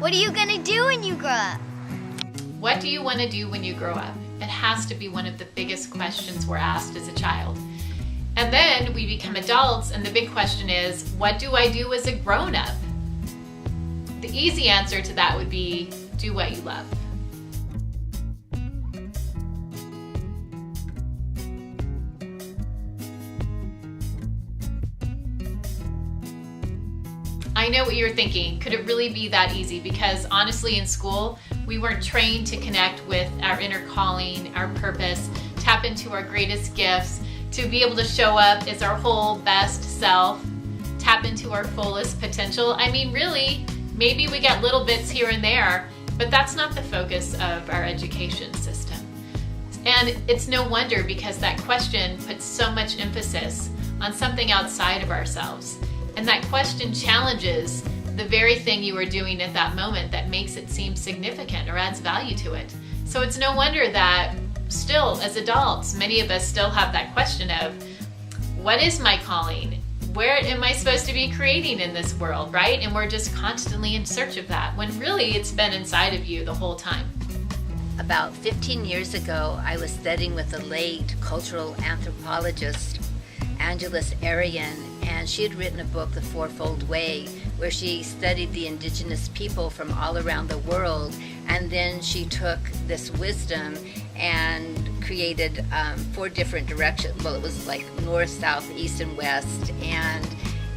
What are you gonna do when you grow up? What do you want to do when you grow up? It has to be one of the biggest questions we're asked as a child. And then we become adults, and the big question is, what do I do as a grown-up? The easy answer to that would be, do what you love. I know what you're thinking. Could it really be that easy? Because honestly, in school, we weren't trained to connect with our inner calling, our purpose, tap into our greatest gifts, to be able to show up as our whole best self, tap into our fullest potential. I mean, really, maybe we get little bits here and there, but that's not the focus of our education system. And it's no wonder, because that question puts so much emphasis on something outside of ourselves. And that question challenges the very thing you are doing at that moment that makes it seem significant or adds value to it. So it's no wonder that still, as adults, many of us still have that question of, what is my calling? Where am I supposed to be creating in this world, right? And we're just constantly in search of that, when really it's been inside of you the whole time. About 15 years ago, I was studying with the late cultural anthropologist, Angeles Arian, and she had written a book, The Fourfold Way, where she studied the indigenous people from all around the world, and then she took this wisdom and created 4 different directions. Well, it was like north, south, east, and west, and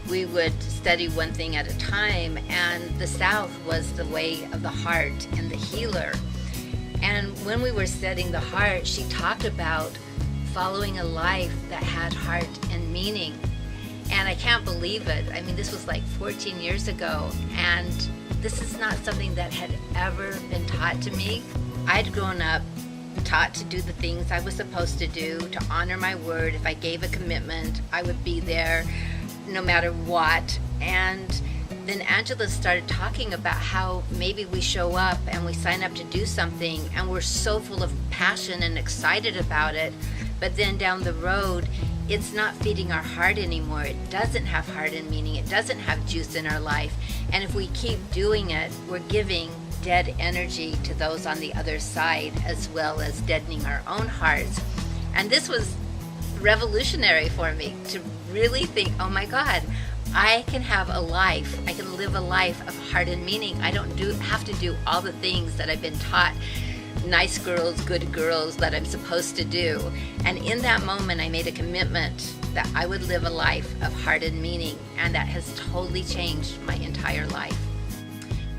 we would study one thing at a time, and the south was the way of the heart and the healer. And when we were studying the heart, she talked about following a life that had heart and meaning. And I can't believe it. I mean, this was like 14 years ago, and this is not something that had ever been taught to me. I'd grown up taught to do the things I was supposed to do, to honor my word. If I gave a commitment, I would be there no matter what. And then Angela started talking about how maybe we show up and we sign up to do something and we're so full of passion and excited about it, but then down the road, it's not feeding our heart anymore. It doesn't have heart and meaning. It doesn't have juice in our life. And if we keep doing it, we're giving dead energy to those on the other side, as well as deadening our own hearts. And this was revolutionary for me, to really think, oh my God, I can have a life. I can live a life of heart and meaning. I don't have to do all the things that I've been taught, nice girls, good girls, that I'm supposed to do. And in that moment, I made a commitment that I would live a life of heart and meaning, and that has totally changed my entire life.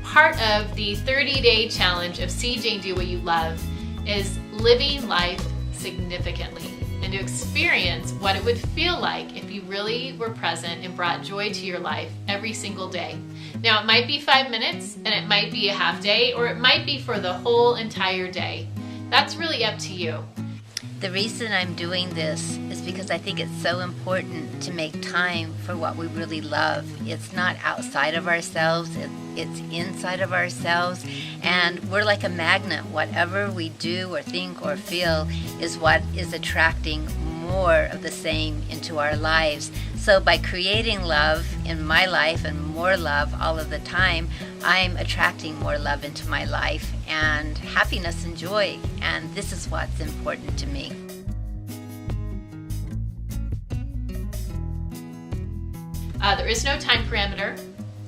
Part of the 30-day challenge of CJ Do What You Love is living life significantly, and to experience what it would feel like if you really were present and brought joy to your life every single day. Now, it might be 5 minutes, and it might be a half day, or it might be for the whole entire day. That's really up to you. The reason I'm doing this is because I think it's so important to make time for what we really love. It's not outside of ourselves, it's inside of ourselves, and we're like a magnet. Whatever we do or think or feel is what is attracting more of the same into our lives. So by creating love in my life and more love all of the time, I'm attracting more love into my life and happiness and joy. And this is what's important to me. There is no time parameter.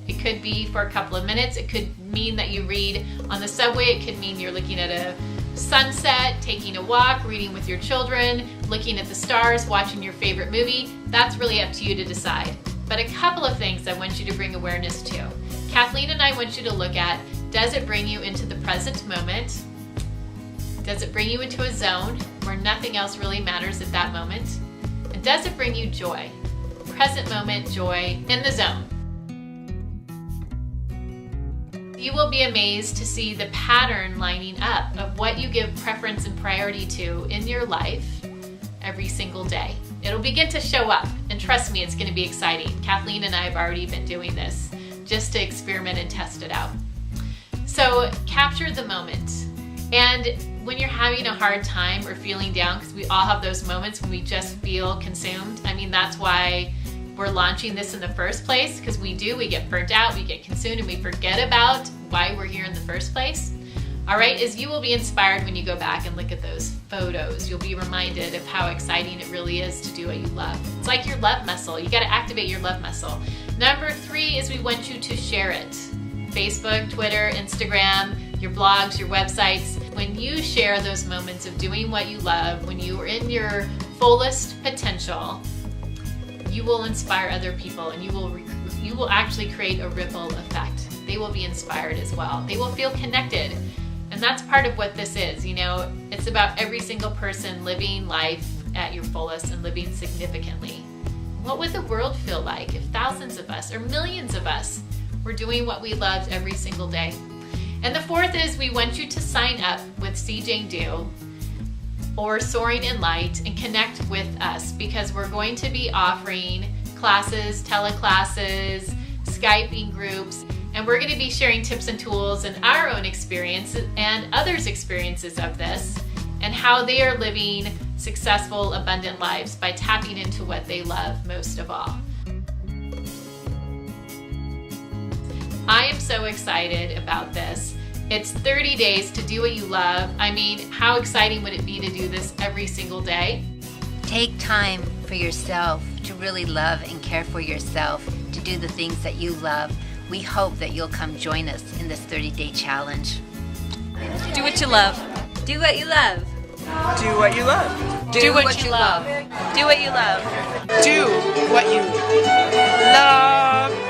It could be for a couple of minutes. It could mean that you read on the subway. It could mean you're looking at a sunset, taking a walk, reading with your children, looking at the stars, watching your favorite movie. That's really up to you to decide. But a couple of things I want you to bring awareness to. Kathleen and I want you to look at, does it bring you into the present moment? Does it bring you into a zone where nothing else really matters at that moment? And does it bring you joy? Present moment, joy, in the zone. You will be amazed to see the pattern lining up of what you give preference and priority to in your life every single day. It'll begin to show up, and trust me, it's going to be exciting. Kathleen and I have already been doing this just to experiment and test it out. So capture the moment. And when you're having a hard time or feeling down, because we all have those moments when we just feel consumed. I mean, that's why we're launching this in the first place, because we get burnt out, we get consumed, and we forget about why we're here in the first place, all right, is you will be inspired when you go back and look at those photos. You'll be reminded of how exciting it really is to do what you love. It's like your love muscle. You got to activate your love muscle. Number 3 is we want you to share it. Facebook, Twitter, Instagram, your blogs, your websites. When you share those moments of doing what you love, when you are in your fullest potential, you will inspire other people, and you will actually create a ripple effect. They will be inspired as well. They will feel connected. And that's part of what this is, you know, it's about every single person living life at your fullest and living significantly. What would the world feel like if thousands of us or millions of us were doing what we loved every single day? And the 4th is we want you to sign up with See Jane Do or Soaring in Light and connect with us, because we're going to be offering classes, teleclasses, Skyping groups, and we're going to be sharing tips and tools and our own experience and others' experiences of this and how they are living successful, abundant lives by tapping into what they love most of all. I am so excited about this. It's 30 days to do what you love. I mean, how exciting would it be to do this every single day? Take time for yourself to really love and care for yourself, to do the things that you love. We hope that you'll come join us in this 30-day challenge. Do what you love. Do what you love. Do what you love. Do what you love. Do what you love. Do what you love.